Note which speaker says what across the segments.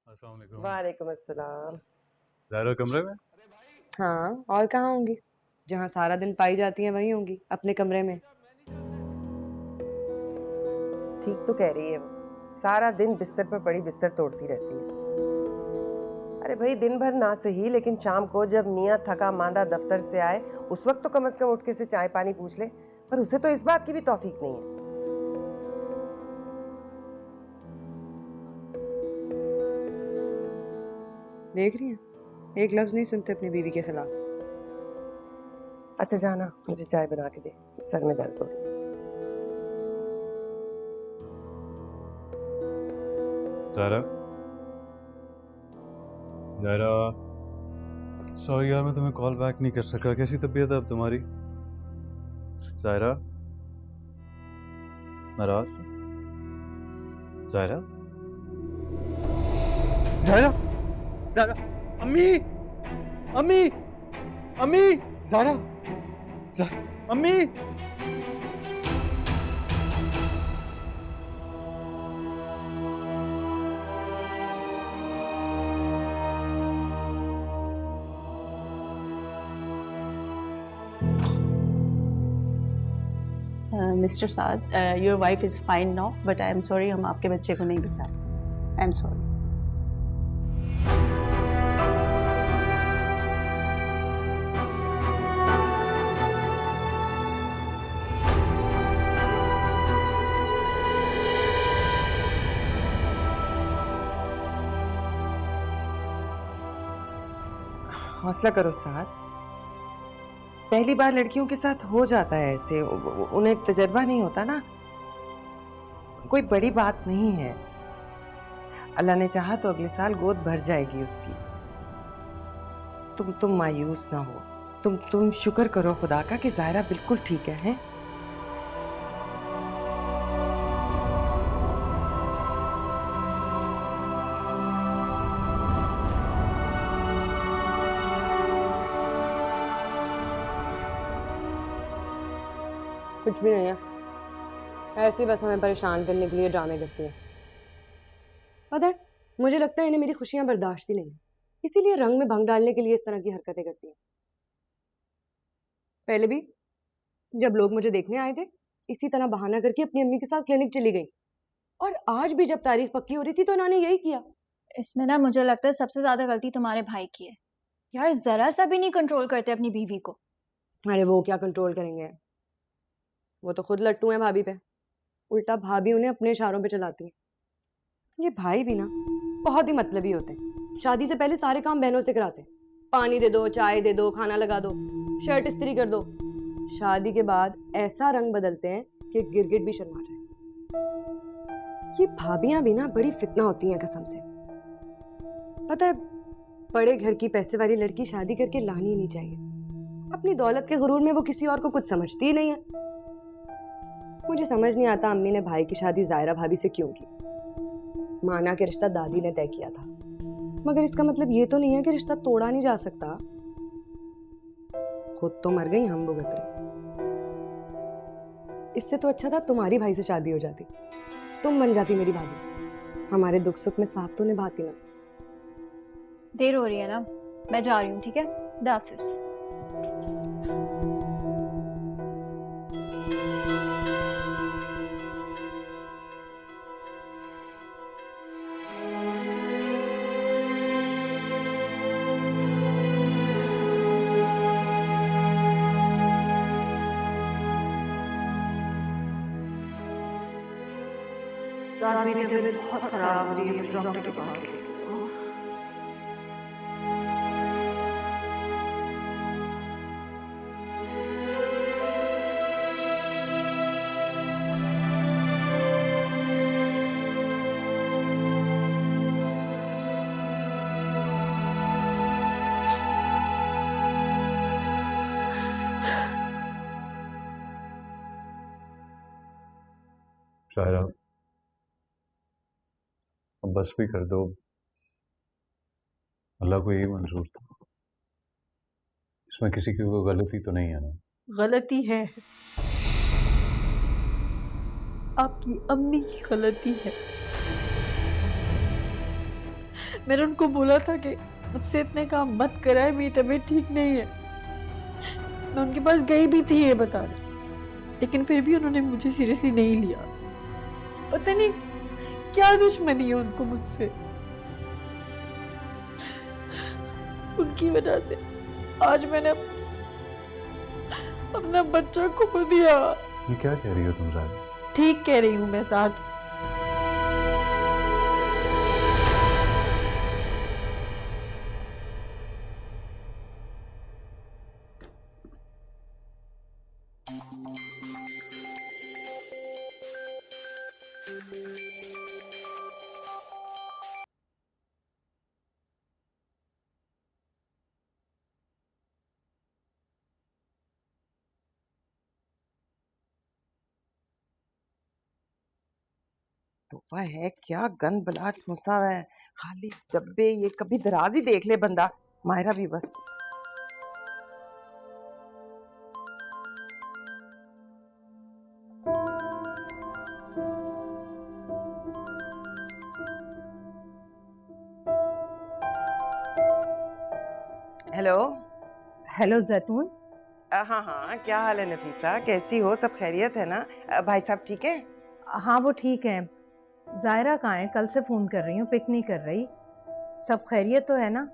Speaker 1: अस्सलाम वालेकुम।
Speaker 2: वालेकुम अस्सलाम।
Speaker 1: ज़ाहिरा कमरे में?
Speaker 2: हाँ, और कहाँ होंगी? जहाँ सारा दिन पाई जाती हैं वहीं होंगी, अपने कमरे में। ठीक तो कह रही है वो, सारा दिन बिस्तर पर पड़ी बिस्तर तोड़ती रहती है। अरे भाई, दिन भर ना सही, लेकिन शाम को जब मियाँ थका मांदा दफ्तर से आए उस वक्त तो कम से कम उठ के से चाय पानी पूछ ले। पर उसे तो इस बात की भी तौफीक नहीं है। देख रही है, एक लफ्ज नहीं सुनते अपनी बीवी के खिलाफ। अच्छा जाना, मुझे चाय बना के दे, सर में दर्द हो रही है।
Speaker 1: ज़ाहिरा, ज़ाहिरा, सॉरी यार मैं तुम्हें कॉल बैक नहीं कर सका। कैसी तबीयत है अब तुम्हारी? ज़ाहिरा, नाराज? ज़ाहिरा, ज़ाहिरा, ज़ाहिरा, अम्मी, अम्मी, अम्मी, ज़ाहिरा, अम्मी।
Speaker 3: Mister Saad, your wife is fine now, but I am sorry हम आपके बच्चे को नहीं बचा। I am sorry.
Speaker 2: हौसला करो साहब, पहली बार लड़कियों के साथ हो जाता है ऐसे, उन्हें तजर्बा नहीं होता ना। कोई बड़ी बात नहीं है, अल्लाह ने चाहा तो अगले साल गोद भर जाएगी उसकी। तुम मायूस ना हो, तुम शुक्र करो खुदा का कि ज़ाहिरा बिल्कुल ठीक है, हैं? कुछ भी नहीं है, ऐसे ही बस हमें परेशान करने के लिए ड्रामे करती है। पता है, मुझे लगता है इन्हें मेरी खुशियां बर्दाश्त ही नहीं है, इसीलिए रंग में भंग डालने के लिए इस तरह की हरकतें करती हैं। पहले भी जब लोग मुझे देखने आए थे, इसी तरह बहाना करके अपनी अम्मी के साथ क्लिनिक चली गई, और आज भी जब तारीख पक्की हो रही थी तो इन्होंने यही किया।
Speaker 4: इसमें ना मुझे लगता है सबसे ज्यादा गलती तुम्हारे भाई की है यार, जरा सा भी नहीं कंट्रोल करते अपनी बीवी को।
Speaker 2: अरे वो क्या कंट्रोल करेंगे, वो तो खुद लट्टू हैं भाभी पे, उल्टा भाभी उन्हें अपने इशारों पे चलाती है। ये भाई भी ना बहुत ही मतलबी होते हैं, शादी से पहले सारे काम बहनों से कराते हैं, पानी दे दो, चाय दे दो, खाना लगा दो, शर्ट इस्त्री कर दो। शादी के बाद ऐसा रंग बदलते हैं कि गिरगिट भी शर्मा जाए। ये भाभियां भी ना बड़ी फितना होती हैं कसम से। पता है, बड़े घर की पैसे वाली लड़की शादी करके लानी ही नहीं चाहिए, अपनी दौलत के गुरूर में वो किसी और को कुछ समझती ही नहीं है। मुझे समझ नहीं आता अम्मी ने भाई की शादी ज़ाहिरा भाभी से क्यों की। माना कि रिश्ता दादी ने तय किया था, मगर इसका मतलब ये तो नहीं है कि रिश्ता तोड़ा नहीं जा सकता। खुद तो मर गई, हम भुगत रहे। इससे तो अच्छा था तुम्हारी भाई से शादी हो जाती, तुम बन जाती मेरी भाभी, हमारे दुख सुख में साथ तो निभाती ना।
Speaker 4: देर हो रही है ना, मैं जा रही हूँ, ठीक है? खुदा हाफिज़।
Speaker 3: रात में तबीयत बहुत खराब हो रही है, मुझे डॉक्टर के पास ले जाओ।
Speaker 1: ज़ाहिरा, अब बस भी कर दो, अल्लाह को यही मंजूर था। इसमें किसी की कोई गलती तो नहीं है ना?
Speaker 3: गलती है, आपकी अम्मी की गलती है।
Speaker 5: मैंने उनको बोला था कि मुझसे इतने काम मत कराए, मेरी तबीयत ठीक नहीं है। मैं उनके पास गई भी थी ये बताने, लेकिन फिर भी उन्होंने मुझे सीरियसली नहीं लिया। पता नहीं क्या दुश्मनी है उनको मुझसे। उनकी वजह से आज मैंने अपना बच्चा खो दिया।
Speaker 1: ये क्या कह रही हो तुम ज़ाहिरा?
Speaker 5: ठीक कह रही हूँ मैं साथ।
Speaker 6: तोहफा है क्या, गंद बलाट ठूसा हुआ है, खाली डब्बे। ये कभी दराज ही देख ले बंदा। मायरा भी बस। हेलो।
Speaker 7: हेलो जैतून।
Speaker 6: हाँ हाँ, क्या हाल है नफीसा, कैसी हो? सब खैरियत है ना? भाई साहब ठीक है?
Speaker 7: हाँ वो ठीक है। जायरा कहाँ है? कल से फ़ोन कर रही हूँ, पिक नहीं कर रही। सब खैरियत तो है ना?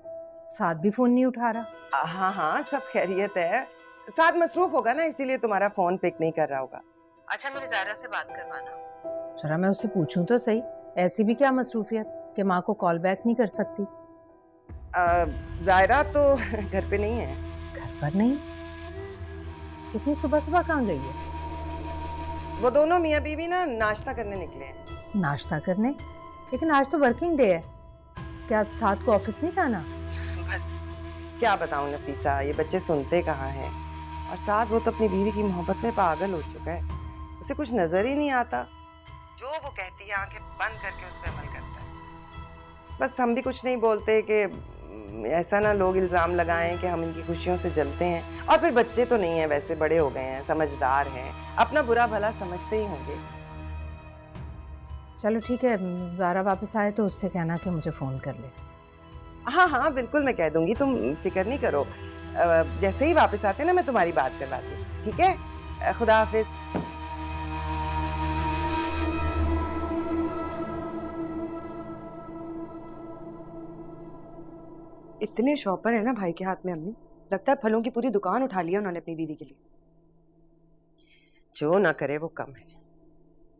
Speaker 7: साथ भी फ़ोन नहीं उठा रहा।
Speaker 6: हाँ हाँ, सब खैरियत है। साथ मसरूफ होगा ना, इसीलिए तुम्हारा फोन पिक नहीं कर रहा होगा। अच्छा, मेरी जायरा से बात करवाना।
Speaker 7: जरा मैं उससे पूछूं तो सही, ऐसी भी क्या मसरूफियत कि माँ को कॉल बैक नहीं कर सकती?
Speaker 6: जायरा तो घर पे नहीं है।
Speaker 7: घर पर नहीं? इतनी सुबह सुबह कहाँ गई है?
Speaker 6: वो दोनों मियाँ बीवी ना नाश्ता करने निकले हैं।
Speaker 7: नाश्ता करने? लेकिन आज तो वर्किंग डे है, क्या साथ को ऑफिस नहीं जाना?
Speaker 6: बस क्या बताऊं नफीसा, ये बच्चे सुनते कहाँ हैं। और साथ वो तो अपनी बीवी की मोहब्बत में पागल हो चुका है, उसे कुछ नजर ही नहीं आता। जो वो कहती है आंखें बंद करके उस पर अमल करता है। बस हम भी कुछ नहीं बोलते कि ऐसा ना लोग इल्जाम लगाएं कि हम इनकी खुशियों से जलते हैं। और फिर बच्चे तो नहीं है, वैसे बड़े हो गए हैं, समझदार हैं, अपना बुरा भला समझते ही होंगे।
Speaker 7: चलो ठीक है, ज़ारा वापस आए तो उससे कहना कि मुझे फ़ोन कर ले।
Speaker 6: हाँ हाँ बिल्कुल, मैं कह दूंगी, तुम फिक्र नहीं करो। जैसे ही वापस आते ना मैं तुम्हारी बात करवाती हूँ, ठीक है? खुदा हाफिज।
Speaker 2: इतने शॉपर है ना भाई के हाथ में अम्मी, लगता है फलों की पूरी दुकान उठा लिया उन्होंने अपनी बीवी के लिए।
Speaker 6: जो ना करे वो कम है।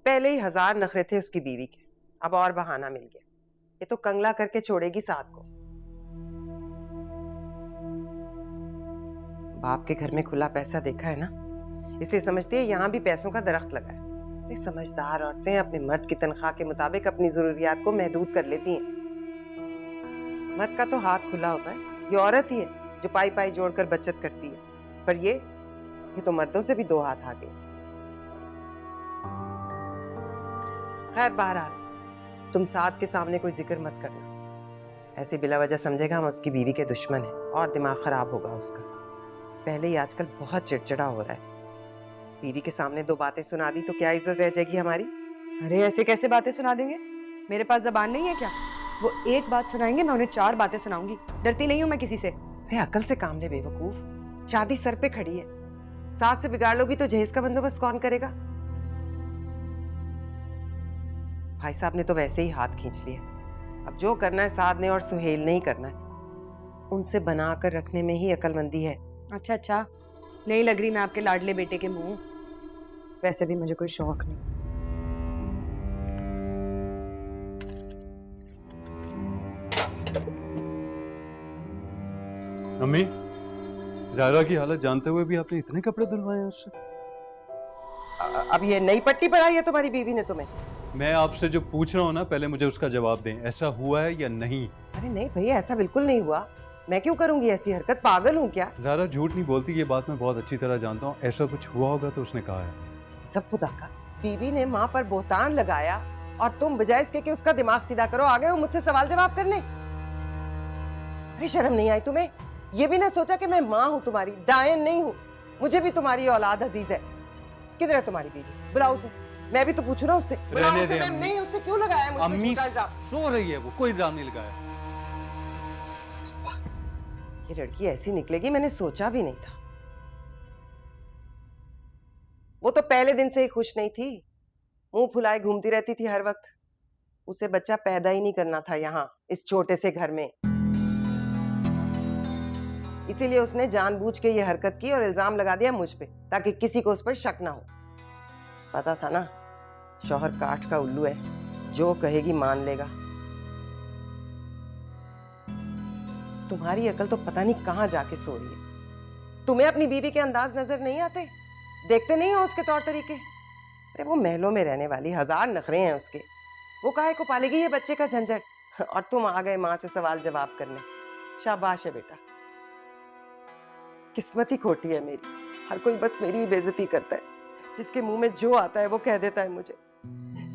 Speaker 6: पहले ही 1000 नखरे थे उसकी बीवी के, अब और बहाना मिल गया। ये तो कंगला करके छोड़ेगी साथ को। बाप के घर में खुला पैसा देखा है ना, इसलिए समझती है यहाँ भी पैसों का दरख्त लगा है। ये समझदार औरतें अपने मर्द की तनख्वाह के मुताबिक अपनी जरूरियात को महदूद कर लेती हैं। मर्द का तो हाथ खुला होता है, ये औरत ही है जो पाई पाई जोड़कर बचत करती है। पर ये तो मर्दों से भी 2 हाथ आगे। खैर बहरहाल, तुम साथ के सामने कोई जिक्र मत करना, ऐसे बिला वजह समझेगा हम उसकी बीवी के दुश्मन हैं और दिमाग खराब होगा उसका। पहले ही आजकल बहुत चिड़चिड़ा हो रहा है। बीवी के सामने 2 बातें सुना दी तो क्या इज्जत रह जाएगी हमारी?
Speaker 2: अरे ऐसे कैसे बातें सुना देंगे? मेरे पास जबान नहीं है क्या? वो एक बात सुनाएंगे, मैं उन्हें 4 बातें सुनाऊंगी। डरती नहीं हूं मैं किसी से।
Speaker 6: अरे अकल से काम ले बेवकूफ, शादी सर पे खड़ी है, साथ से बिगाड़ लोगी तो जहेज का बंदोबस्त कौन करेगा? भाई साहब ने तो वैसे ही हाथ खींच लिए, अब जो करना है साद ने और सुहेल ने ही करना है। उनसे बना कर रखने में ही अकलमंदी है।
Speaker 2: अच्छा अच्छा, नहीं लग रही मैं आपके लाडले बेटे के मुंह। वैसे भी मुझे कोई शौक नहीं।
Speaker 1: अम्मी, जायरा की हालत जानते हुए भी आपने इतने कपड़े धुलवाए हैं उससे?
Speaker 6: अब ये नई पट्टी पढ़ाई है तुम्हारी बीवी ने तुम्हें?
Speaker 1: मैं आपसे जो पूछ रहा हूँ ना, पहले मुझे उसका जवाब दें, ऐसा हुआ है या नहीं?
Speaker 6: अरे नहीं भैया, ऐसा बिल्कुल नहीं हुआ। मैं क्यों करूंगी ऐसी हरकत, पागल हूँ क्या?
Speaker 1: जायरा झूठ नहीं बोलती, ये बात मैं बहुत अच्छी तरह जानता हूँ। ऐसा कुछ हुआ होगा तो उसने कहा है।
Speaker 6: सब खुदा का, बीवी ने माँ पर बोहतान लगाया और तुम बजाय इसके कि उसका दिमाग सीधा करो आ गए हो मुझसे सवाल जवाब करने। अरे शर्म नहीं आई तुम्हें? ये भी ना सोचा कि मैं माँ हूँ तुम्हारी, डायन नहीं हूँ। मुझे भी तुम्हारी औलाद अजीज है। किधर है तुम्हारी बीवी? बुलाओ उसे, मैं भी तो पूछू ना उससे।
Speaker 1: रहने दे
Speaker 6: नहीं, उसने क्यों लगाया मुझ पे
Speaker 1: अम्मी,
Speaker 6: झूठा इल्जाम?
Speaker 1: सो रही है वो, कोई इल्जाम नहीं लगाया।
Speaker 6: ये लड़की ऐसी निकलेगी मैंने सोचा भी नहीं था। वो तो पहले दिन से ही खुश नहीं थी, मुंह फुलाए घूमती रहती थी हर वक्त। उसे बच्चा पैदा ही नहीं करना था यहाँ इस छोटे से घर में, इसीलिए उसने जानबूझ के ये हरकत की और इल्जाम लगा दिया मुझ पे, ताकि किसी को उस पर शक ना हो। पता था ना शौहर काठ का उल्लू है, जो कहेगी मान लेगा। तुम्हारी अकल तो पता नहीं कहाँ जाके सो रही है। तुम्हें अपनी बीवी के अंदाज नजर नहीं आते? देखते नहीं हो उसके तौर तरीके? अरे वो महलों में रहने वाली, हजार नखरे हैं उसके, वो काहे को पालेगी ये बच्चे का झंझट। और तुम आ गए माँ से सवाल जवाब करने। शाबाश है बेटा, किस्मत ही खोटी है मेरी। हर कोई बस मेरी ही बेइज्जती करता है, जिसके मुंह में जो आता है वो कह देता है मुझे।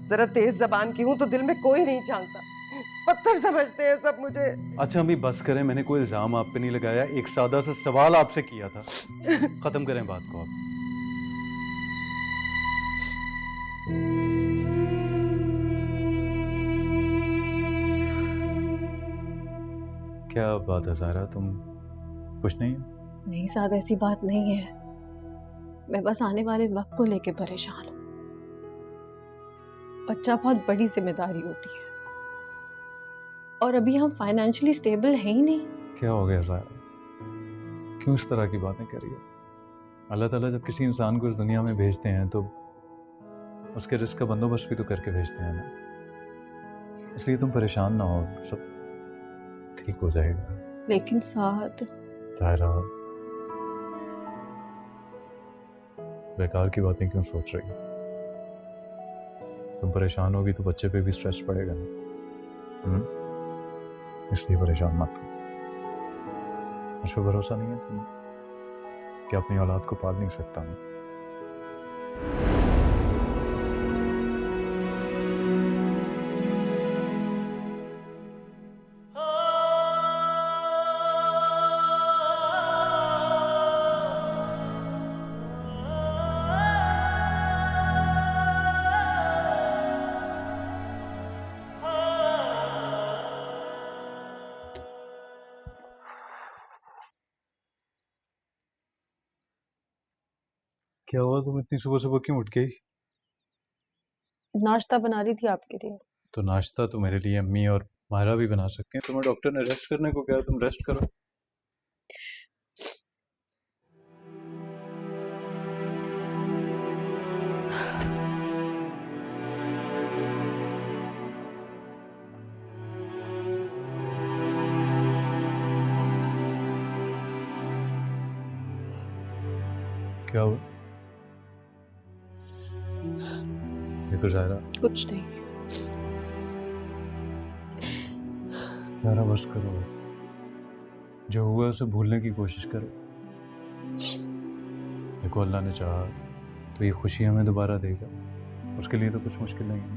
Speaker 6: जरा तेज जबान की हूं तो दिल में कोई नहीं झांकता, पत्थर समझते हैं सब मुझे।
Speaker 1: अच्छा अम्मी बस करें, मैंने कोई इल्जाम आप पे नहीं लगाया, एक सादा सा सवाल आपसे किया था। खत्म करें बात को आप। क्या बात है ज़ाहिरा, तुम कुछ नहीं हो?
Speaker 5: नहीं साद, ऐसी बात नहीं है। मैं बस आने वाले वक्त को लेके परेशान हूँ। बच्चा बहुत बड़ी जिम्मेदारी होती है और अभी हम फाइनेंशियली स्टेबल हैं ही नहीं।
Speaker 1: क्या हो गया ज़ाहिरा, क्यों इस तरह की बातें कर रही हो? अल्लाह ताला जब किसी इंसान को इस दुनिया में भेजते हैं तो उसके रिस्क का बंदोबस्त भी तो करके भेजते हैं ना, इसलिए तुम परेशान ना हो, सब ठीक हो जाएगा।
Speaker 5: लेकिन साद,
Speaker 1: ज़ाहिरा बेकार की बातें क्यों सोच रही हो? तुम परेशान होगी तो बच्चे पे भी स्ट्रेस पड़ेगा ना, इसलिए परेशान मत हो। मुझ पर भरोसा नहीं है तुम्हें कि अपनी औलाद को पाल नहीं सकता मैं? क्या हुआ, तुम इतनी सुबह सुबह क्यों उठ गई?
Speaker 5: नाश्ता बना रही थी आपके लिए।
Speaker 1: तो नाश्ता तो मेरे लिए अम्मी और मायरा भी बना सकती हैं। तुम्हें डॉक्टर ने रेस्ट करने को कहा, तुम रेस्ट करो। क्या हुआ? देखो ज़ाहिरा,
Speaker 5: कुछ नहीं।
Speaker 1: ज़ाहिरा बस करो, जो हुआ उसे भूलने की कोशिश करो। देखो अल्लाह ने चाहा तो ये खुशी हमें दोबारा देगा, उसके लिए तो कुछ मुश्किल नहीं है।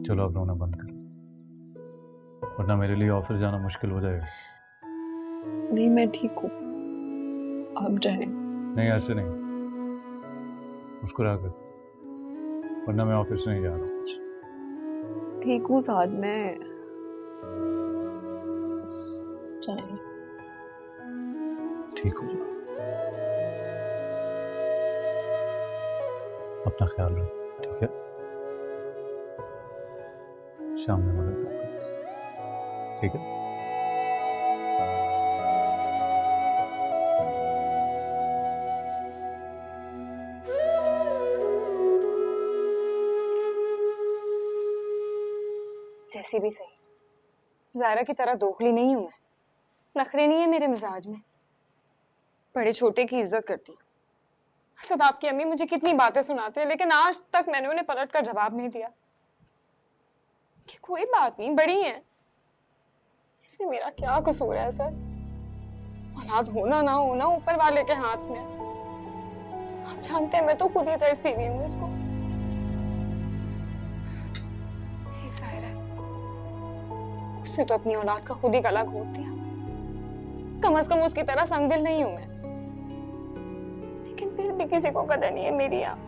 Speaker 1: चलो अब रोना बंद करो, वरना मेरे लिए ऑफिस जाना मुश्किल हो जाएगा।
Speaker 5: नहीं, मैं ठीक हूँ, आप जाएं।
Speaker 1: नहीं ऐसे नहीं, मुस्कुरा कर, वरना मैं ऑफिस नहीं जा रहा।
Speaker 5: ठीक हूँ साद, मैं जाएं।
Speaker 1: ठीक हो जाओ, अपना ख्याल रखो, ठीक है? शाम में मुलाकात करते हैं, ठीक है?
Speaker 8: जैसी भी सही, ज़ायरा की तरह दोखली नहीं हूं मैं। नखरे नहीं है मेरे मिजाज में, बड़े छोटे की इज्जत करती हूँ। असद आपकी अम्मी मुझे कितनी बातें सुनाते हैं, लेकिन आज तक मैंने उन्हें पलट कर जवाब नहीं दिया कि कोई बात नहीं, बड़ी हैं, इसमें मेरा क्या कसूर है सर? औलाद होना ना होना ऊपर वाले के हाथ में। आप जानते हैं मैं तो खुद ही तरसी हुई हूँ इसको। ज़ाहिर है उससे तो अपनी औलाद का खुद ही गला घोट दिया। कम से कम उसकी तरह संगदिल नहीं हूं मैं, लेकिन फिर भी किसी को कदर नहीं है मेरी। आप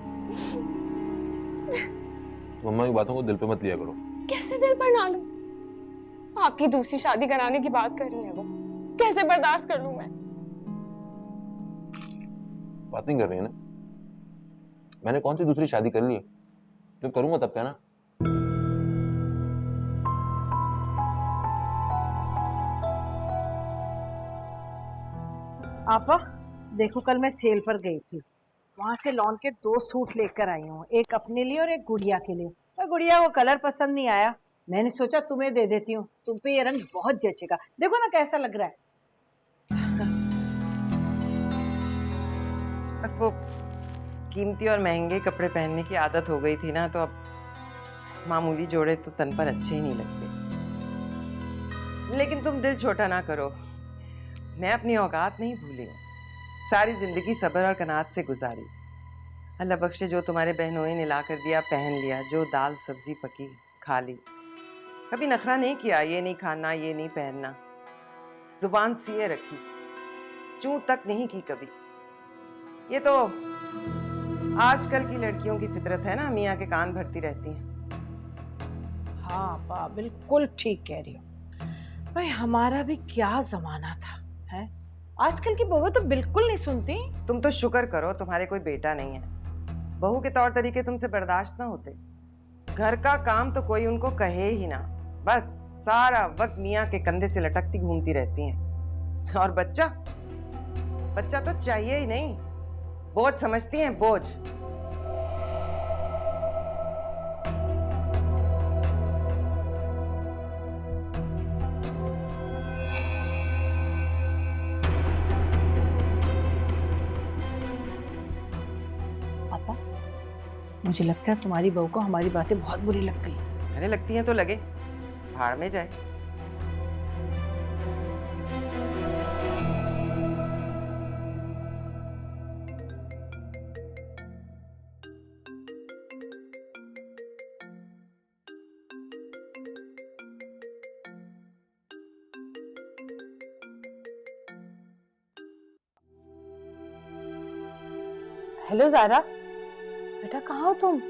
Speaker 9: मम्मा की बातों को दिल पे मत लिया करो।
Speaker 8: कैसे दिल पर ना लूं? आपकी दूसरी शादी कराने की बात कर रही है वो। कैसे बर्दाश्त कर लूं मैं?
Speaker 9: बात नहीं कर रही है ना? मैंने कौन सी दूसरी शादी कर ली है? जब करूंगा तब क्या ना।
Speaker 7: आपा देखो, कल मैं सेल पर गई थी, वहां से लॉन के 2 सूट लेकर आई हूँ, एक अपने लिए और एक गुड़िया के लिए। और गुड़िया को कलर पसंद नहीं आया, मैंने सोचा तुम्हें दे देती हूँ, तुम पे ये रंग बहुत जचेगा, देखो ना कैसा लग रहा है।
Speaker 6: बस वो कीमती और महंगे कपड़े पहनने की आदत हो गई थी ना, तो अब मामूली जोड़े तो तन पर अच्छे ही नहीं लगते। लेकिन तुम दिल छोटा ना करो, मैं अपनी औकात नहीं भूली हूँ। सारी जिंदगी सब्र और कनात से गुजारी। अल्लाह बख्शे, जो तुम्हारे बहनोई ने ला कर दिया पहन लिया, जो दाल सब्जी पकी खा ली। कभी नखरा नहीं किया, ये नहीं खाना ये नहीं पहनना। जुबान सिए रखी, चूं तक नहीं की कभी। ये तो आजकल की लड़कियों की फितरत है ना, मियाँ के कान भरती रहती हैं।
Speaker 7: हाँ आपा, बिल्कुल ठीक कह रही हो भाई, हमारा भी क्या जमाना था है। आजकल की बहुएं तो बिल्कुल नहीं सुनती।
Speaker 6: तुम तो शुक्र करो तुम्हारे कोई बेटा नहीं है, बहू के तौर तरीके तुमसे बर्दाश्त ना होते। घर का काम तो कोई उनको कहे ही ना, बस सारा वक्त मियाँ के कंधे से लटकती घूमती रहती हैं। और बच्चा बच्चा तो चाहिए ही नहीं, बोझ समझती हैं, बोझ।
Speaker 7: पापा, मुझे लगता है तुम्हारी बहू को हमारी बातें बहुत बुरी लग गई।
Speaker 6: अरे लगती हैं तो लगे, भाड़ में जाए।
Speaker 7: हेलो ज़ारा, बेटा कहाँ हो तुम?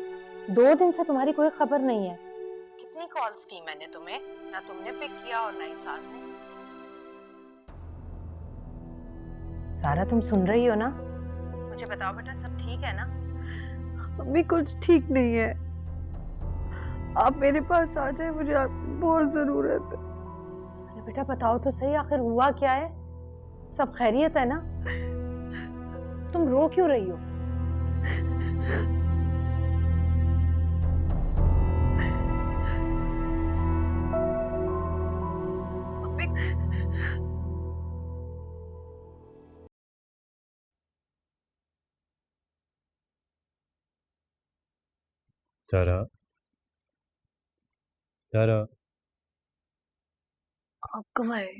Speaker 7: 2 दिन से तुम्हारी कोई खबर नहीं है। कितनी कॉल्स की मैंने तुम्हें, ना तुमने पिक किया और ना ही साथ में। ज़ारा तुम सुन रही हो ना? मुझे बताओ बेटा, सब ठीक है ना?
Speaker 5: अभी कुछ ठीक नहीं है, आप मेरे पास आ जाए, मुझे आपकी बहुत जरूरत है।
Speaker 7: अरे बेटा बताओ तो सही, आखिर हुआ क्या है? सब खैरियत है ना? तुम रो क्यों रही हो?
Speaker 1: तारा, तारा,
Speaker 5: आप कब आए?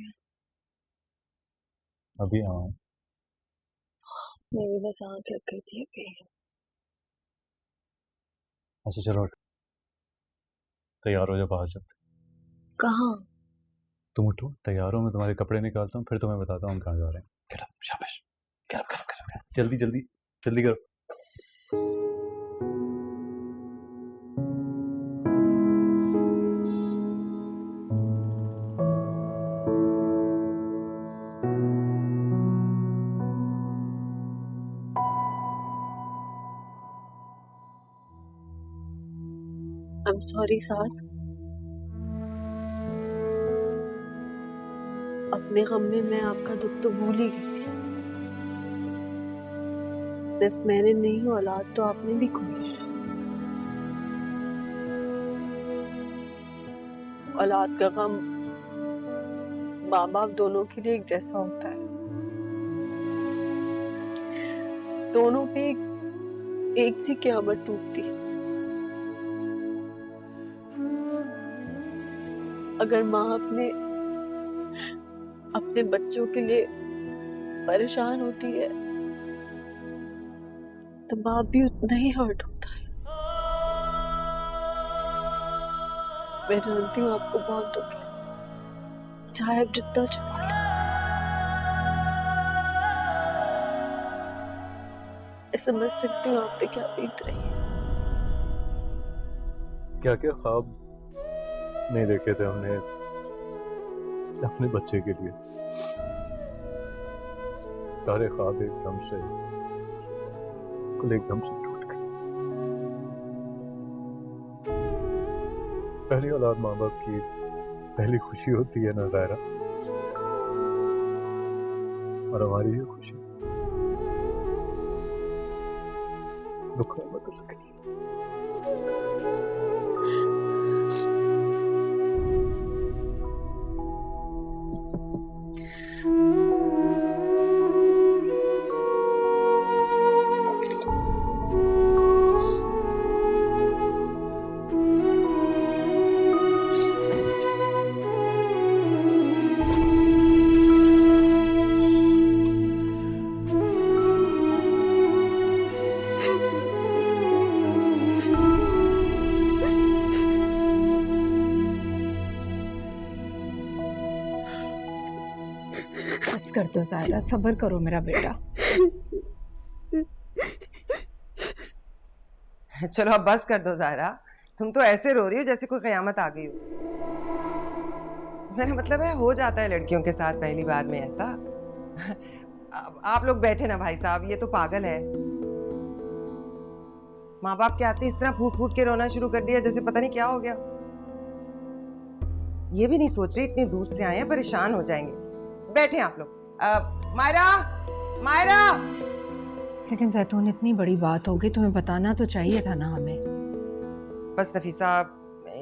Speaker 1: अभी आओ।
Speaker 5: मेरी बस आँख लग गई थी अभी।
Speaker 1: अच्छा चलो, तैयार हो जा, बाहर चलते।
Speaker 5: कहाँ?
Speaker 1: तुम उठो, तैयार हो, मैं तुम्हारे कपड़े निकालता हूँ, फिर तुम्हें बताता हूँ हम कहाँ जा रहे हैं। Get up, शाबाश, get up, get up, get up, जल्दी जल्दी जल्दी करो।
Speaker 5: I'm sorry साथ, अपने गम में मैं आपका दुख तो भूल ही गई थी। सिर्फ मैंने नहीं, औलाद तो आपने भी खोई है। औलाद का गम माँ बाप दोनों के लिए एक जैसा होता है, दोनों पे एक सी क़यामत टूटती है। अगर माँ अपने बच्चों के लिए परेशान होती है तो बाप भी उतना ही हर्ट होता है। मैं जानती हूँ आपको बहुत दुख है, चाहे आप जितना छुपा लें। मैं समझ सकती हूँ आप पे क्या बीत रही है।
Speaker 1: क्या क्या ख्वाब नहीं देखे थे हमने, अपने बच्चे के लिए सारे ख्वाब एकदम से एकदम से टूट गए। पहली औलाद माँ बाप की पहली खुशी होती है ना ज़ायरा, और हमारी ये खुशी दुख में बदल गई।
Speaker 5: बस कर दो ज़ायरा, सब्र करो मेरा बेटा।
Speaker 6: चलो अब बस कर दो ज़ायरा, तुम तो ऐसे रो रही हो जैसे कोई क़यामत आ गई हो। मेरा मतलब है हो जाता है लड़कियों के साथ पहली बार में ऐसा। अब आप लोग बैठे ना भाई साहब, ये तो पागल है। माँ बाप के आते इस तरह फूट फूट के रोना शुरू कर दिया जैसे पता नहीं क्या हो गया। ये भी नहीं सोच रही इतनी दूर से आए हैं, परेशान हो जाएंगे। बैठे आप लोग। मायरा, मायरा।
Speaker 7: लेकिन जैतून, इतनी बड़ी बात हो गई, तुम्हें बताना तो चाहिए था ना हमें।
Speaker 6: बस नफीसा,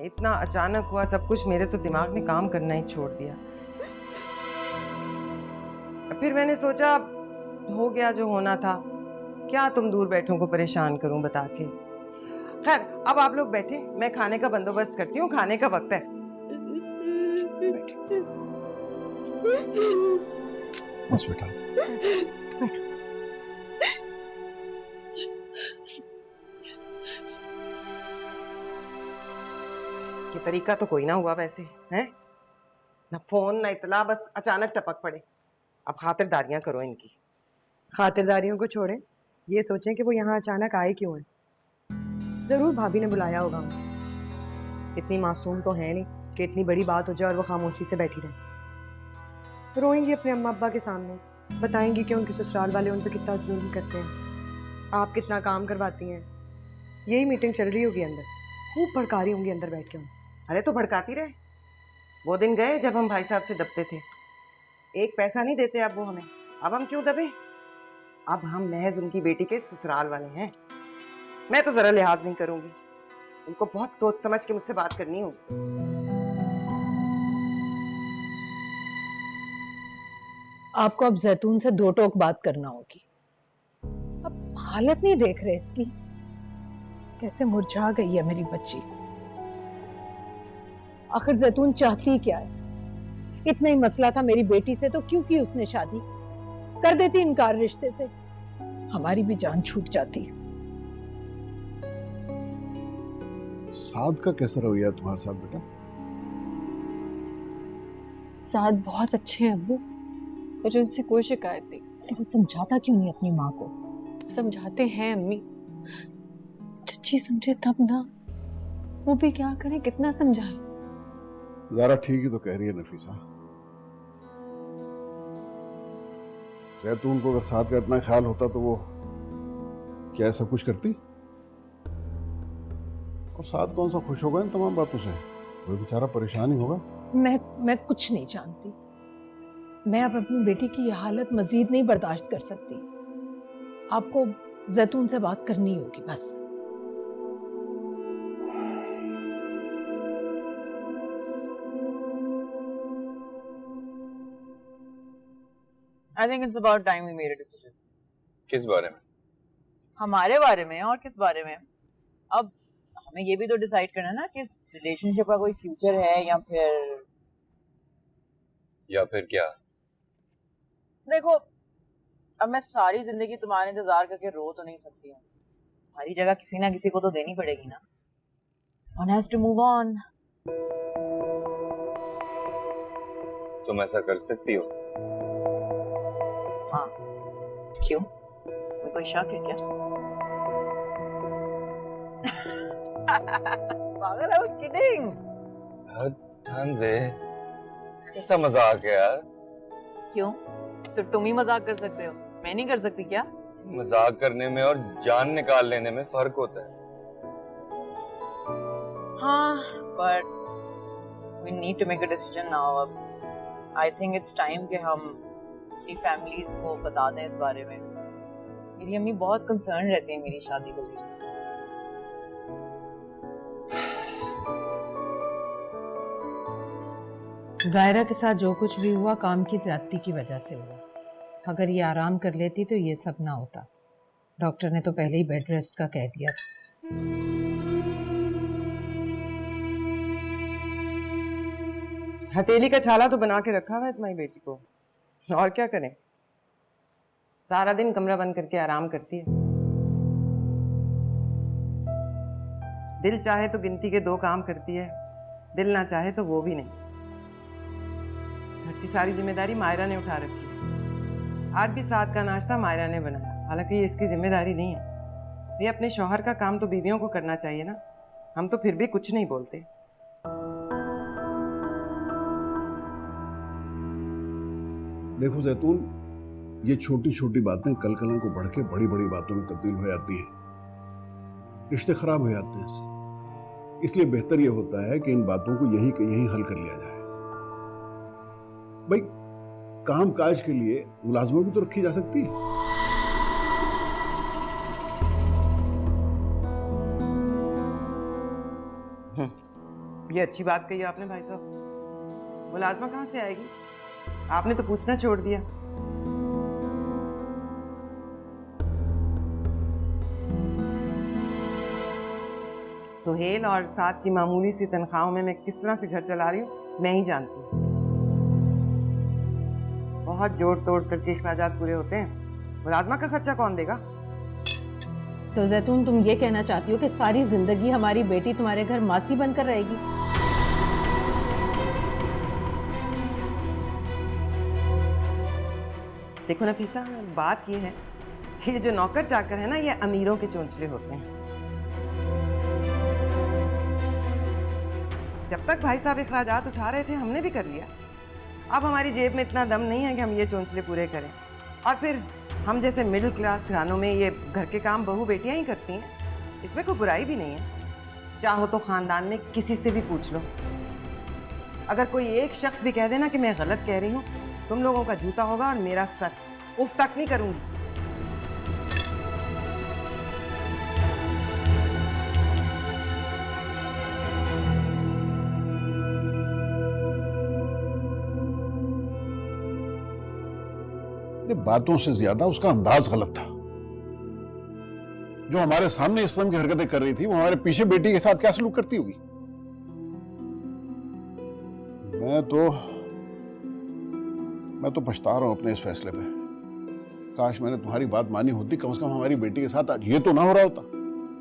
Speaker 6: इतना अचानक हुआ सब कुछ, मेरे तो दिमाग ने काम करना ही छोड़ दिया। फिर मैंने सोचा हो गया जो होना था, क्या तुम दूर बैठों को परेशान करूं बता के। खैर अब आप लोग बैठे, मैं खाने का बंदोबस्त करती हूँ, खाने का वक्त है।
Speaker 1: बस बेटा,
Speaker 6: ये तरीका तो कोई ना हुआ वैसे, हैं? ना फोन ना इतला, बस अचानक टपक पड़े। अब खातिरदारियां करो इनकी।
Speaker 2: खातिरदारियों को छोड़ें, ये सोचें कि वो यहाँ अचानक आए क्यों हैं। ज़रूर भाभी ने बुलाया होगा उन्हें। इतनी मासूम तो है नहीं कि इतनी बड़ी बात हो जाए और वो खामोशी से बैठी रहे। रोएंगी अपने अम्मा अब्बा के सामने, बताएंगी कि उनके ससुराल वाले उन पर कितना जुल्म करते हैं, आप कितना काम करवाती हैं। यही मीटिंग चल रही होगी अंदर, खूब भड़का रही होंगी अंदर बैठ के।
Speaker 6: अरे तो भड़काती रहे, वो दिन गए जब हम भाई साहब से दबते थे। एक पैसा नहीं देते अब वो हमें, अब हम क्यों दबे? अब हम महज उनकी बेटी के ससुराल वाले हैं। मैं तो जरा लिहाज नहीं करूंगी, उनको बहुत सोच समझ के मुझसे बात करनी होगी।
Speaker 7: आपको अब जैतून से दो टोक बात करना होगी। अब हालत नहीं देख रहे इसकी, कैसे मुरझा गई है मेरी बच्ची। आखिर जैतून चाहती क्या है? इतना ही मसला था मेरी बेटी से तो क्यों की उसने शादी? कर देती इनकार रिश्ते से, हमारी भी जान छूट जाती।
Speaker 10: साद का कैसा रवैया है तुम्हारे साथ बेटा?
Speaker 8: साद बहुत अच्छे हैं अब्बू, मुझे उनसे कोई शिकायत नहीं।
Speaker 7: वो समझाता क्यों नहीं अपनी माँ को?
Speaker 8: समझाते हैं अम्मी, चच्ची समझे तब ना। वो भी क्या करे, कितना समझाए।
Speaker 10: ज़ारा ठीक ही तो कह रही है नफीसा। जैतून को अगर साथ का इतना ख्याल होता तो वो क्या सब कुछ करती? और साथ कौन सा खुश होगा इन तमाम बातों से? वो बेचारा परेशान ही होगा।
Speaker 7: मैं कुछ नहीं जानती। मैं अब अपनी बेटी की यह हालत मजीद नहीं बर्दाश्त कर सकती। आपको जैतून से बात करनी होगी बस।
Speaker 11: I think it's about time we made a decision.
Speaker 9: किस बारे में?
Speaker 11: हमारे बारे में और किस बारे में? अब हमें ये भी तो डिसाइड करना है ना कि रिलेशनशिप का कोई फ्यूचर है या फिर
Speaker 9: क्या?
Speaker 11: देखो, अब मैं सारी जिंदगी तुम्हारे इंतजार करके रो तो नहीं सकती हूँ। हमारी जगह किसी ना किसी को तो देनी पड़ेगी ना। One has to move on.
Speaker 9: तुम ऐसा कर सकती हो?
Speaker 11: हाँ, क्यों? मैं कोई शक है क्या? पागल, I was kidding.
Speaker 9: Tanze, कैसा मजाक है यार।
Speaker 11: क्यों, सिर्फ तुम ही मजाक कर सकते हो, मैं नहीं कर सकती क्या?
Speaker 9: मजाक करने में और जान निकाल लेने में फर्क होता है।
Speaker 11: हाँ, but we need to make a decision now. अब I think it's time कि हम अपनी फैमिलीज को बता दें इस बारे में। मेरी अम्मी बहुत कंसर्न रहती है मेरी शादी को लेकर।
Speaker 7: जायरा के साथ जो कुछ भी हुआ काम की ज्यादती की वजह से हुआ। अगर ये आराम कर लेती तो ये सब ना होता। डॉक्टर ने तो पहले ही बेड रेस्ट का कह दिया था।
Speaker 6: हथेली का छाला तो बना के रखा हुआ है तुम्हारी बेटी को, और क्या करें। सारा दिन कमरा बंद करके आराम करती है। दिल चाहे तो गिनती के 2 काम करती है, दिल ना चाहे तो वो भी नहीं। घर की सारी जिम्मेदारी मायरा ने उठा रखी है। आज भी साथ का नाश्ता मायरा ने बनाया, हालांकि ये इसकी जिम्मेदारी नहीं है। ये अपने शौहर का काम तो बीवियों को करना चाहिए ना। हम तो फिर भी कुछ नहीं बोलते।
Speaker 10: देखो जैतून, ये छोटी छोटी बातें कल कल को बढ़ के बड़ी बड़ी बातों में तब्दील हो जाती हैं। रिश्ते खराब हो जाते हैं इससे। इसलिए बेहतर ये होता है कि इन बातों को यहीं के यहीं हल कर लिया जाए। भाई, काम काज के लिए मुलाजमा भी तो रखी जा सकती है।
Speaker 6: ये अच्छी बात कही आपने भाई साहब। मुलाजमा कहाँ से आएगी? आपने तो पूछना छोड़ दिया। सुहेल और साथ की मामूली सी तनख्वाहों में मैं किस तरह से घर चला रही हूँ मैं ही जानती हूँ। बहुत जोड़ तोड़ करके अखराजात पूरे होते हैं। मुलाजमा का खर्चा कौन देगा?
Speaker 7: तो जैतून, तुम ये कहना चाहती हो कि सारी जिंदगी हमारी बेटी तुम्हारे घर मासी बनकर रहेगी?
Speaker 6: देखो नफीसा, बात ये है कि ये जो नौकर चाकर है ना, ये अमीरों के चोंचले होते हैं। जब तक भाई साहब अखराजात उठा रहे थे हमने भी कर लिया। अब हमारी जेब में इतना दम नहीं है कि हम ये चोंचले पूरे करें। और फिर हम जैसे मिडिल क्लास घरानों में ये घर के काम बहू बेटियां ही करती हैं, इसमें कोई बुराई भी नहीं है। चाहो तो खानदान में किसी से भी पूछ लो। अगर कोई एक शख्स भी कह देना कि मैं गलत कह रही हूँ, तुम लोगों का जूता होगा और मेरा सर उफ तक नहीं करूंगी।
Speaker 10: बातों से ज्यादा उसका अंदाज गलत था। जो हमारे सामने इस तरह की हरकतें कर रही थी, वो हमारे पीछे बेटी के साथ क्या सलूक करती होगी। मैं तो पछता रहा हूं अपने इस फैसले पे। काश मैंने तुम्हारी बात मानी होती, कम से कम हमारी बेटी के साथ आज ये तो ना हो रहा होता।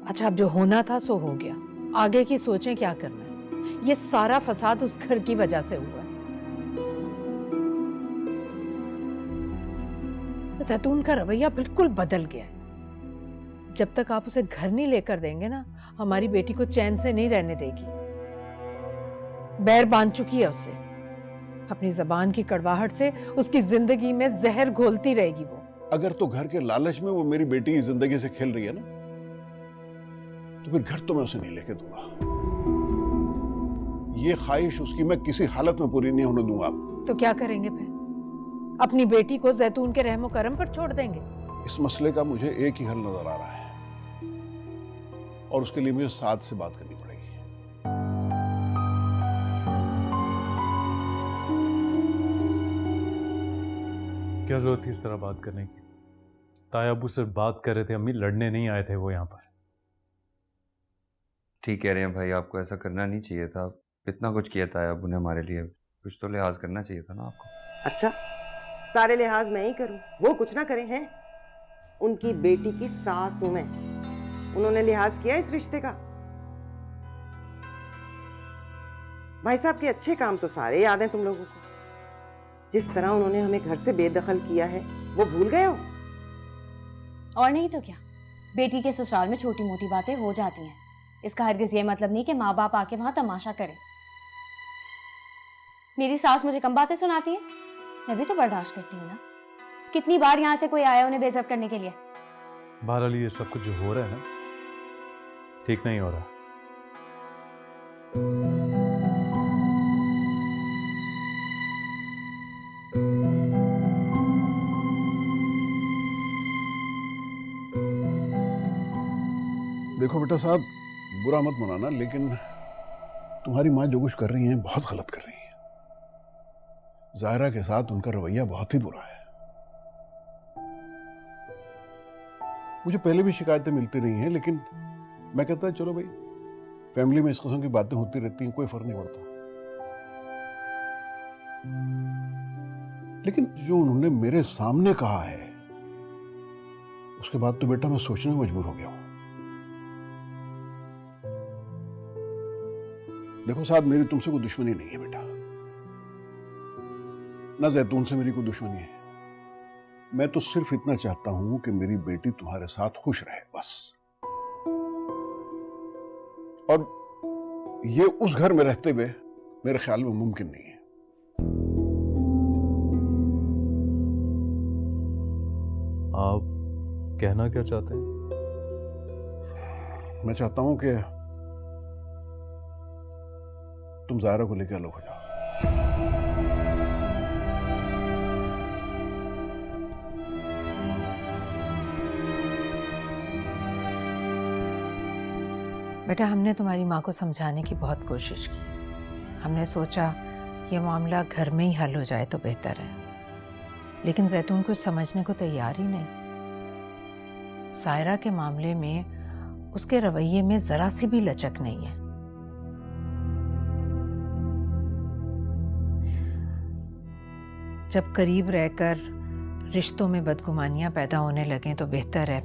Speaker 7: अच्छा, अब जो होना था सो हो गया। आगे की सोचें क्या करना है। ये सारा फसाद उस घर की वजह से हुआ है। जैतून का रवैया बिल्कुल बदल गया है। जब तक आप उसे घर नहीं लेकर देंगे ना, हमारी बेटी को चैन से नहीं रहने देगी। बैर बांध चुकी है उससे। अपनी जबान की कड़वाहट से उसकी जिंदगी में जहर घोलती रहेगी वो।
Speaker 10: अगर तो घर के लालच में वो मेरी बेटी की जिंदगी से खेल रही है ना, तो फिर घर तो मैं उसे नहीं लेके दूंगा। ये ख्वाहिश उसकी मैं किसी हालत में पूरी नहीं होने दूंगा।
Speaker 7: तो क्या करेंगे फिर? अपनी बेटी को जैतून के रहमो करम पर छोड़ देंगे?
Speaker 10: इस मसले का मुझे एक ही हल नजर आ रहा है, और उसके लिए मुझे साथ से बात करनी पड़ेगी।
Speaker 1: क्या जरूरत थी इस तरह बात करने की? ताया अब्बू सिर्फ बात कर रहे थे, अम्मी लड़ने नहीं आए थे वो यहाँ पर।
Speaker 9: ठीक कह रहे हैं भाई, आपको ऐसा करना नहीं चाहिए था। इतना कुछ किया ताया अब्बू ने हमारे लिए, कुछ तो लिहाज करना चाहिए था ना आपको।
Speaker 6: अच्छा, सारे लिहाज मैं ही करूं, वो कुछ ना करें हैं? उनकी बेटी की सास हूं मैं, उन्होंने लिहाज किया इस रिश्ते का? भाई साहब के अच्छे काम तो सारे याद हैं तुम लोगों को। जिस तरह उन्होंने हमें घर से बेदखल किया है, वो भूल गए हो?
Speaker 8: और नहीं तो क्या, बेटी के ससुराल में छोटी मोटी बातें हो जाती हैं। इसका हरगिज ये मतलब नहीं कि माँ बाप आके वहां तमाशा करें।
Speaker 12: मेरी सास मुझे कम बातें सुनाती है? मैं भी तो बर्दाश्त करती हूँ ना। कितनी बार यहाँ से कोई आया उन्हें बेइज्जत करने के लिए।
Speaker 1: बहरहाल ये सब कुछ जो हो रहा है ना, ठीक नहीं हो रहा।
Speaker 10: देखो बेटा साहब, बुरा मत मनाना, लेकिन तुम्हारी माँ जो कुछ कर रही हैं बहुत गलत कर रही हैं। जायरा के साथ उनका रवैया बहुत ही बुरा है। मुझे पहले भी शिकायतें मिलती रही हैं, लेकिन मैं कहता चलो भाई, फैमिली में इस किस्म की बातें होती रहती हैं, कोई फर्क नहीं पड़ता। लेकिन जो उन्होंने मेरे सामने कहा है, उसके बाद तो बेटा मैं सोचने में मजबूर हो गया हूं। देखो साहब, मेरी तुमसे कोई दुश्मनी नहीं है बेटा, ना जैतून से मेरी कोई दुश्मनी है। मैं तो सिर्फ इतना चाहता हूं कि मेरी बेटी तुम्हारे साथ खुश रहे, बस। और ये उस घर में रहते हुए मेरे ख्याल में मुमकिन नहीं है।
Speaker 1: आप कहना क्या चाहते हैं?
Speaker 10: मैं चाहता हूं कि तुम जायरा को लेकर अलग हो जाओ।
Speaker 7: बेटा, हमने तुम्हारी माँ को समझाने की बहुत कोशिश की। हमने सोचा ये मामला घर में ही हल हो जाए तो बेहतर है, लेकिन जैतून कुछ समझने को तैयार ही नहीं। सायरा के मामले में उसके रवैये में जरा सी भी लचक नहीं है। जब करीब रहकर रिश्तों में बदगुमानियां पैदा होने लगें तो बेहतर है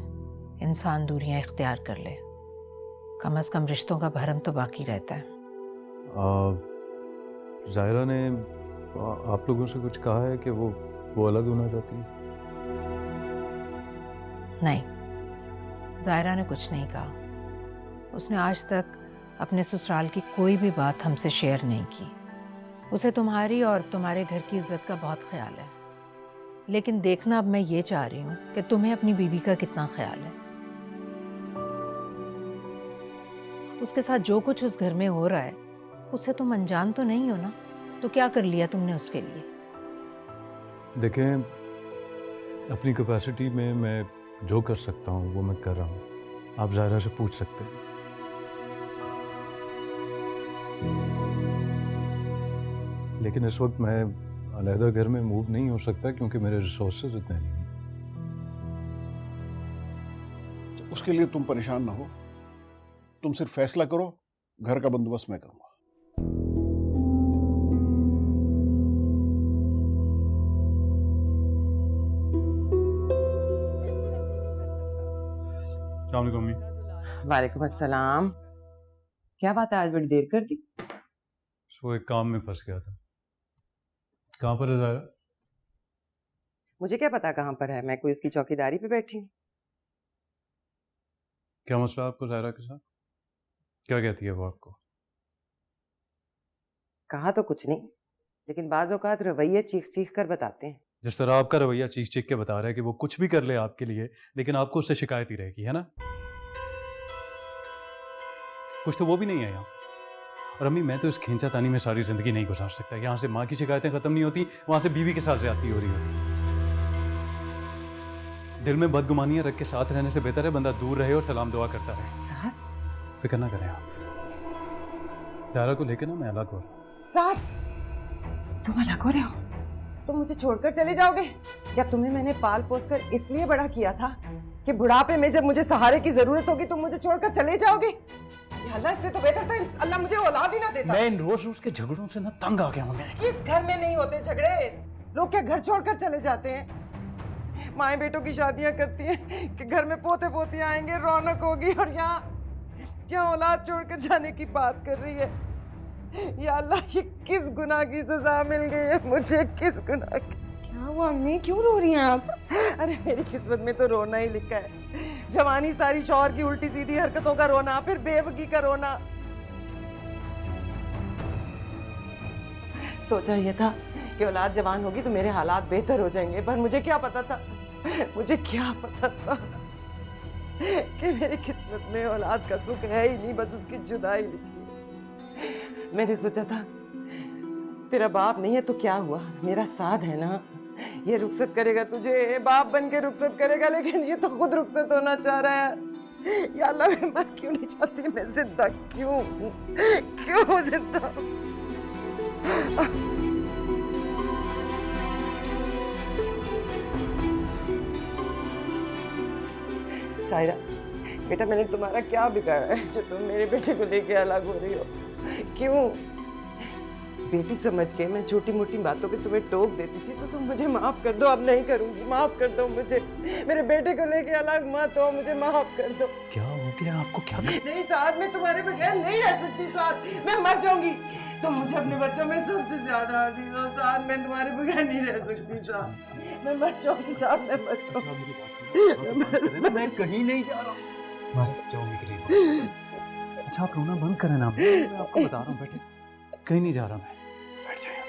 Speaker 7: इंसान दूरियां इख्तियार कर ले। कम से कम रिश्तों का भरम तो बाकी रहता है।
Speaker 1: जायरा ने आप लोगों से कुछ कहा है कि वो अलग होना चाहती है?
Speaker 7: नहीं, जायरा ने कुछ नहीं कहा। उसने आज तक अपने ससुराल की कोई भी बात हमसे शेयर नहीं की। उसे तुम्हारी और तुम्हारे घर की इज्जत का बहुत ख्याल है, लेकिन देखना अब मैं ये चाह रही हूँ कि तुम्हें अपनी बीवी का कितना ख्याल है। उसके साथ जो कुछ उस घर में हो रहा है उससे तुम अनजान तो नहीं हो ना? तो क्या कर लिया तुमने उसके लिए?
Speaker 1: देखें, अपनी कैपेसिटी में मैं जो कर सकता हूँ वो मैं कर रहा हूँ। आप जायरा से पूछ सकते हैं। लेकिन इस वक्त मैं अलहदा घर में मूव नहीं हो सकता क्योंकि मेरे रिसोर्सेज इतने नहीं हैं।
Speaker 10: उसके लिए तुम परेशान ना हो, तुम सिर्फ फैसला करो, घर का बंदोबस्त मैं करूंगा।
Speaker 1: अस्सलाम वालेकुम अम्मी।
Speaker 6: वालेकुम अस्सलाम। क्या बात है, आज बड़ी देर कर दी?
Speaker 1: वो एक काम में फंस गया था। कहाँ पर है जायरा?
Speaker 6: मुझे क्या पता कहाँ पर है, मैं कोई उसकी चौकीदारी पे बैठी हूँ।
Speaker 1: क्या मसला आपको जायरा के साथ? क्या कहती है वो आपको?
Speaker 6: कहा तो कुछ नहीं, लेकिन बाज़ औक़ात रवैया चीख चीख कर बताते हैं।
Speaker 1: जिस तरह आपका रवैया चीख चीख के बता रहा है कि वो कुछ भी कर ले आपके लिए, लेकिन आपको उससे शिकायत ही रहेगी, है ना? कुछ तो वो भी नहीं है यहाँ। और अम्मी, मैं तो इस खींचातानी में सारी जिंदगी नहीं गुजार सकता। यहाँ से माँ की शिकायतें खत्म नहीं होती, वहां से बीवी के साथ ज्यादती हो रही होती। दिल में बदगुमानियां रख के साथ रहने से बेहतर है बंदा दूर रहे और सलाम दुआ करता रहे।
Speaker 6: साहब,
Speaker 1: फिक्र ना करें आप। जायरा को लेकर ना मैं अलग हो रहा हूं।
Speaker 6: साहब, तुम अलग हो रहे हो? तुम मुझे छोड़कर चले जाओगे? क्या तुम्हें मैंने पाल पोस कर इसलिए बड़ा किया था कि बुढ़ापे में जब मुझे सहारे की जरूरत होगी तुम मुझे छोड़कर चले जाओगे? अल्लाह, इससे तो बेहतर था अल्लाह मुझे औलाद ही ना देता।
Speaker 1: मैं इन रोज रोज के झगड़ों से ना तंग आ गया हूं मैं।
Speaker 6: किस घर में नहीं होते झगड़े? लोग क्या घर छोड़कर चले जाते हैं? माएं बेटों की शादियां करती हैं कि घर में पोते पोतियां आएंगे, रौनक होगी, और यहाँ क्या औलाद छोड़कर जाने की बात कर रही है? या अल्लाह, ये किस गुनाह की सजा मिल गई है मुझे? किस गुनाह की? क्या हुआ अम्मी, क्यों रो रही हैं आप? अरे मेरी किस्मत में तो रोना ही लिखा है। जवानी सारी शौहर की उल्टी सीधी हरकतों का रोना, फिर बेवकी का रोना। सोचा ये था कि औलाद जवान होगी तो मेरे हालात बेहतर हो जाएंगे, पर मुझे क्या पता था, मुझे क्या पता था कि मेरी किस्मत में औलाद का सुख है ही नहीं, बस उसकी जुदाई लिखी है। मैंने सोचा था तेरा बाप नहीं है तो क्या हुआ, मेरा साथ है ना, ये रुखसत करेगा तुझे, बाप बन के रुखसत करेगा, लेकिन ये तो खुद रुखसत होना चाह रहा है। या अल्लाह, मैं मर क्यों नहीं चाहती, मैं जिंदा क्यों हूँ, क्यों जिंदा हूँ? सायरा बेटा, मैंने तुम्हारा क्या बिगाड़ा है जो तुम मेरे बेटे को लेके अलग हो रही हो? क्यों? बेटी समझ के मैं छोटी मोटी बातों पे तुम्हें टोक देती थी, तो तुम मुझे माफ कर दो, अब नहीं करूंगी, माफ कर दो मुझे, मेरे बेटे को लेके अलग मत हो, मुझे माफ कर दो।
Speaker 1: क्या हो गया आपको, क्या
Speaker 6: नहीं साथ में तुम्हारे बगैर नहीं रह सकती, साथ मैं मर जाऊंगी, तुम मुझे अपने बच्चों में सबसे ज्यादा अजीज हो, साथ मैं तुम्हारे बगैर नहीं रह सकती, साथ मैं मर जाऊंगी, साथ मैं मर जाऊंगी।
Speaker 1: मैं कहीं नहीं जा रहा, मर जाऊंगी करीब। अच्छा आप रोना बंद करें ना, मैं आपको बता रहा हूँ बेटे, कहीं नहीं जा रहा मैं, बैठ जाइए।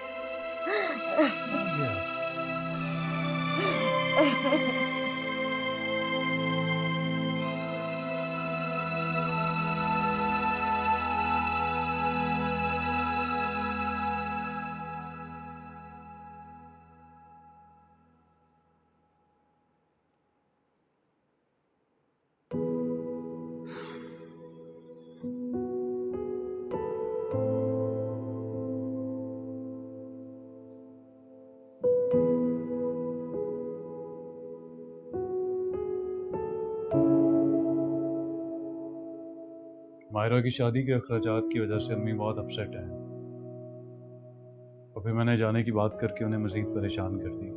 Speaker 1: मायरा की शादी के अखराजात की वजह से अम्मी बहुत अपसेट हैं, और फिर मैंने जाने की बात करके उन्हें मजीद परेशान कर दी।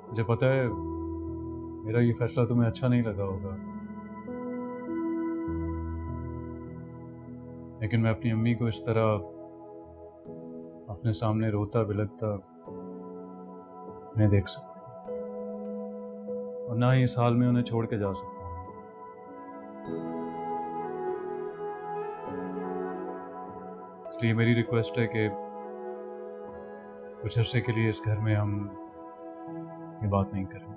Speaker 1: मुझे पता है मेरा ये फैसला तुम्हें अच्छा नहीं लगा होगा, लेकिन मैं अपनी अम्मी को इस तरह अपने सामने रोता बिलखता नहीं देख सकता, और ना ही इस हाल में उन्हें छोड़ के जा सकता हूँ। इसलिए मेरी रिक्वेस्ट है कि कुछ अरसे के लिए इस घर में हम ये बात नहीं करेंगे।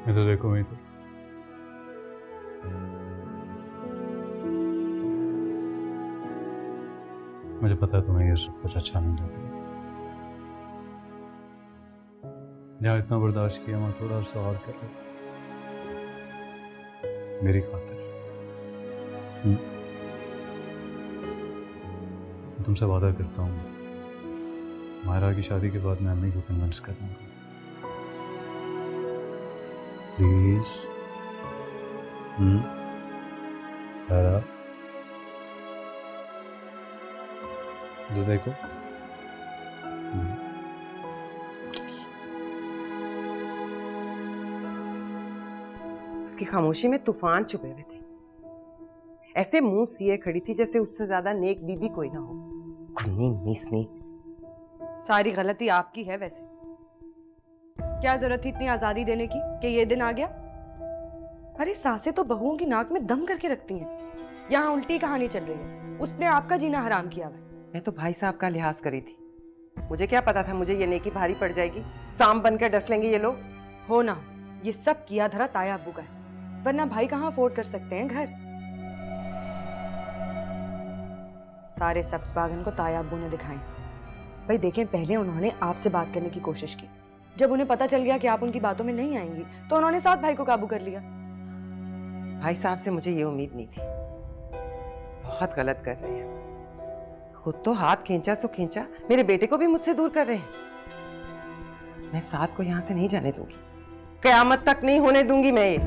Speaker 1: मैं तो देखो मैं तो मुझे पता है तुम्हें ये सब कुछ अच्छा नहीं लगेगा, जहाँ इतना बर्दाश्त किया मैं थोड़ा सा और कर लो मेरी खातिर। मैं तुमसे वादा करता हूँ मायरा की शादी के बाद मैं अम्मी को कन्विंस कर दूंगा। प्लीज तारा जो देखो।
Speaker 6: उसकी खामोशी में तूफान छुपे हुए थे, ऐसे मुंह सिए खड़ी थी जैसे उससे ज्यादा नेक बीबी कोई ना हो। कुन्नी मीसनी।
Speaker 2: सारी गलती आपकी है वैसे, क्या जरूरत थी इतनी आजादी देने की कि ये दिन आ गया? अरे सासें तो बहुओं की नाक में दम करके रखती हैं, यहाँ उल्टी कहानी चल रही है, उसने आपका जीना हराम किया हुआ है।
Speaker 6: मैं तो भाई साहब का लिहाज करी थी, मुझे क्या पता था मुझे ये नेकी भारी पड़ जाएगी, सांप बनकर डस लेंगे ये लोग।
Speaker 2: हो ना, ये सब किया धरा ताया अब्बू का है, वरना भाई कहाँ अफोर्ड कर सकते हैं घर। सारे सब्ज बागन को ताया अब्बू ने दिखाए। भाई देखें, पहले उन्होंने आपसे बात करने की कोशिश की, जब उन्हें पता चल गया कि आप उनकी बातों में नहीं आएंगी तो उन्होंने साथ भाई को काबू कर लिया।
Speaker 6: भाई साहब से मुझे ये उम्मीद नहीं थी, बहुत गलत कर रहे हैं। खुद तो हाथ खींचा सो खींचा, मेरे बेटे को भी मुझसे दूर कर रहे हैं। मैं साथ को यहां से नहीं जाने दूंगी, कयामत तक नहीं होने दूंगी मैं ये।